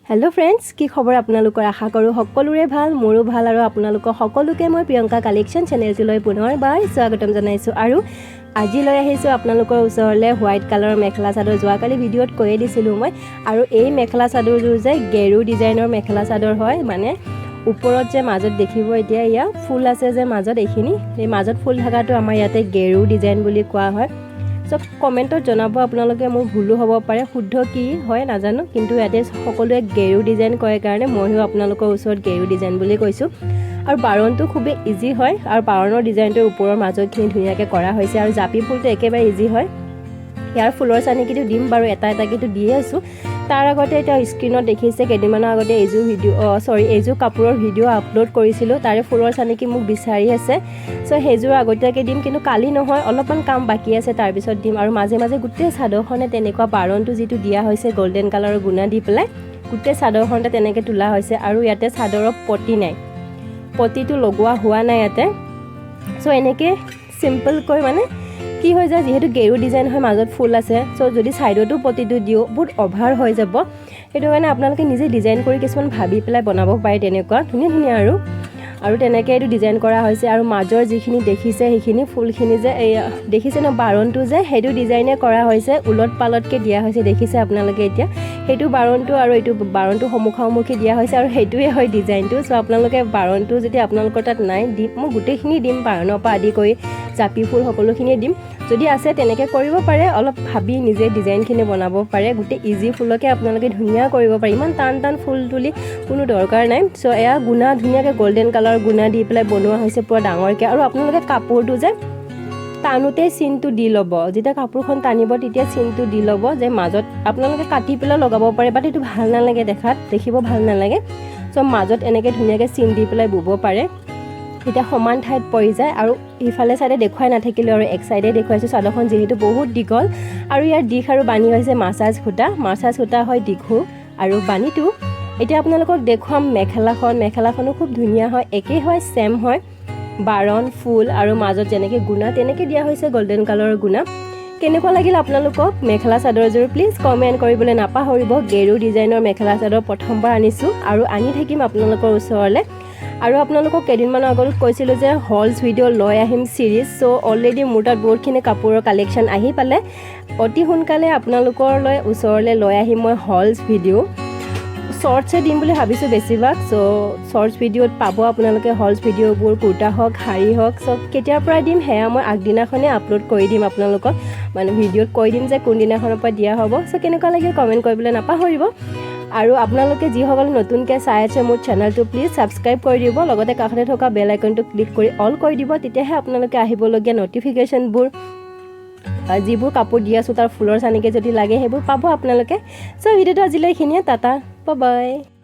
hello friends की खबर आपनालोকৰ आशा करूँ সকলোৰে ভাল মোৰো ভাল আৰু আপোনালোকক সকলোকে মই প্ৰিয়ংকা কালেকশ্যন চেনেলটোলৈ পুনৰবাৰ স্বাগতম জনাইছো আৰু আজি লৈ আহিছো আপোনালোকৰ ওচৰলৈ হোৱাইট কালাৰৰ মেখেলা চাদৰ যোৱাকালি ভিডিঅ'ত কৈয়ে দিছিলো মই আৰু এই মেখেলা চাদৰযোৰ যে গেৰু ডিজাইনৰ মেখেলা চাদৰ হয় মানে ওপৰত যে মাজত দেখিব এতিয়া ইয়া ফুল আছে যে মাজত এইখিনি এই মাজত ফুল থাকাটো আমাৰ ইয়াতে গেৰু ডিজাইন বুলি কোৱা হয় সব কমেন্টত জনাব আপোনালোকে মোৰ ভুল হ'ব পাৰে শুদ্ধ কি হয় নাজানো কিন্তু ইয়াতে সকলোৱে গেৰু ডিজাইন কয় কাৰণে মইও আপোনালোকৰ ওচৰত গেৰু ডিজাইন বুলি কৈছো আৰু বাৰণটো খুব ইজি হয় আৰু বাৰণৰ ডিজাইনটোৰ ওপৰৰ মাজতখিনি ধুনীয়াকৈ কৰা হৈছে আৰু জাপি ফুলটো একেবাৰে ইজি হয় ইয়াৰ ফুলৰ চানিকিটো দিম বাৰু এটা এটা কিটো দিয়ে আছো তাৰ আগতে এটা স্ক্ৰিনত দেখিছে কেদিমানৰ আগতে এইজু এইজু কাপোৰৰ ভিডিঅ' আপলোড কৰিছিলো তাৰে ফুলৰ চানিকি মোক বিচাৰি আছে সো হেজুৰ আগতীয়াকৈ দিম কিন্তু কালি নহয় অলপমান কাম বাকি আছে তাৰ পিছত দিম আৰু মাজে মাজে গুটেই চাদৰখনে তেনেকুৱা বাৰণটো যেটো দিয়া হৈছে গোল্ডেন কালাৰৰ গুণা দি পেলাই গুটেই চাদৰখনতে তেনেকৈ তোলা হৈছে আৰু ইয়াতে চাদৰৰ পটি নাই পটিটো লগোৱা হোৱা নাই ইয়াতে সো এনেকৈ সিম্পল কৈ মানে কি হৈ যায় যেহেতু গেৰু ডিজাইন হয় মাজত ফুল আছে সো যদি সাইডটো পটিটো দিও বহুত অভাৰ হৈ যাব এটো কাৰণে আপোনালোকে নিজে ডিজাইন কৰি কিছুমান ভাবি পেলাই বনাব পাৰে তেনেকুৱা ধুনীয়া ধুনীয়া আৰু তেনেকৈ এটো ডিজাইন কৰা হৈছে আৰু মাজৰ যিখিনি দেখিছে সেইখিনি ফুলখিনি যে এই দেখিছে ন বাৰণটো যে হেতু ডিজাইনে কৰা হৈছে উলট পালটকে দিয়া হৈছে দেখিছে আপোনালোকে এতিয়া হেতু বাৰণটো আৰু এটো বাৰণটো সমুখামুখি দিয়া হৈছে আৰু হেতুৱে হয় ডিজাইনটো সো আপোনালোকে বাৰণটো যদি আপোনালোকৰ তাত নাই দিম মই গুটেখিনি দিম বাৰণৰ পৰা আদি কৰি জাপি ফুল সকলোখিনি দিম যদি আছে তেনেকৈ কৰিব পাৰে অলপ ভাবি নিজে ডিজাইনখিনি বনাব পাৰে গুটে ইজি ফুলকে আপোনালোকে ধুনীয়া কৰিব পাৰে ইমান টান টান ফুল তুলি কোনো দৰকাৰ নাই সো এয়া গুণা ধুনীয়াকৈ গোল্ডেন কালাৰ গুণা দি পেলাই বনোৱা হৈছে পুৰা ডাঙৰকৈ আৰু আপোনালোকে কাপোৰটো যে টানুতে চিনটো দি ল'ব যেতিয়া কাপোৰখন টানিব তেতিয়া চিনটো দি ল'ব যে মাজত আপোনালোকে কাটি পেলাই লগাব পাৰে বাট এইটো ভাল নালাগে দেখাত দেখিব ভাল নালাগে সো মাজত এনেকৈ ধুনীয়াকৈ চিন দি পেলাই বুব পাৰে এটা সমান ঠাইত পৰি যায় আৰু ইফালে সাইডে দেখুৱাই নাথাকিলে আৰু এক সাইডে দেখুৱাইছো চাদৰখন যেহেতু বহুত দীঘল আৰু ইয়াৰ দিশ আৰু বানি হৈছে মাছাজ খুটা হয় দীঘু আৰু বানিটো এতিয়া আপোনালোকক দেখুৱাম মেখেলাখনো খুব ধুনীয়া হয় একে হয় সেম হয় বাৰণ ফুল আৰু মাজত যেনেকৈ গুণা তেনেকৈ দিয়া হৈছে গোল্ডেন কালাৰৰ গুণা কেনেকুৱা লাগিল আপোনালোকক মেখেলা চাদৰযোৰ প্লিজ কমেন্ট কৰিবলৈ নাপাহৰিব গেৰু ডিজাইনৰ মেখেলা চাদৰ প্ৰথমবাৰ আনিছো আৰু আনি থাকিম আপোনালোকৰ ওচৰলৈ আৰু আপোনালোকক কেদিনমানৰ আগত কৈছিল যে হলছ ভিডিঅ' লৈ আহিম সিৰিজ সো অলৰেডি মোৰ তাত বহুতখিনি কাপোৰৰ কালেকশ্যন আহি পালে অতি সোনকালে আপোনালোকৰলৈ ওচৰলৈ লৈ আহিম মই হলছ ভিডিঅ' শৰ্টছে দিম বুলি ভাবিছো বেছিভাগ সো শৰ্টছ ভিডিঅ'ত পাব আপোনালোকে হলছ ভিডিঅ'বোৰ কুৰ্তা হওক শাৰী হওক সব কেতিয়াৰ পৰা দিম হেয়া মই আগদিনাখনে আপলোড কৰি দিম আপোনালোকক মানে ভিডিঅ'ত কৈ দিম যে কোন দিনাখনৰ পৰা দিয়া হ'ব সো কেনেকুৱা লাগিল কমেন্ট কৰিবলৈ নাপাহৰিব আৰু আপোনালোকে যিসকল নতুনকৈ চাই আছে মোৰ চেনেলটো প্লিজ সাবস্ক্ৰাইব কৰি দিব লগতে কাষতে থকা বেল আইকনটো ক্লিক কৰি অল কৰি দিব তেতিয়াহে আপোনালোকে আহিবলগীয়া নটিফিকেশনবোৰ যিবোৰ কাপোৰ দি আছো তাৰ ফুলৰ চানিকে যদি লাগে সেইবোৰ পাব আপোনালোকে সো ভিডিঅ'টো আজিলৈ এইখিনিয়ে টাটা বাই বাই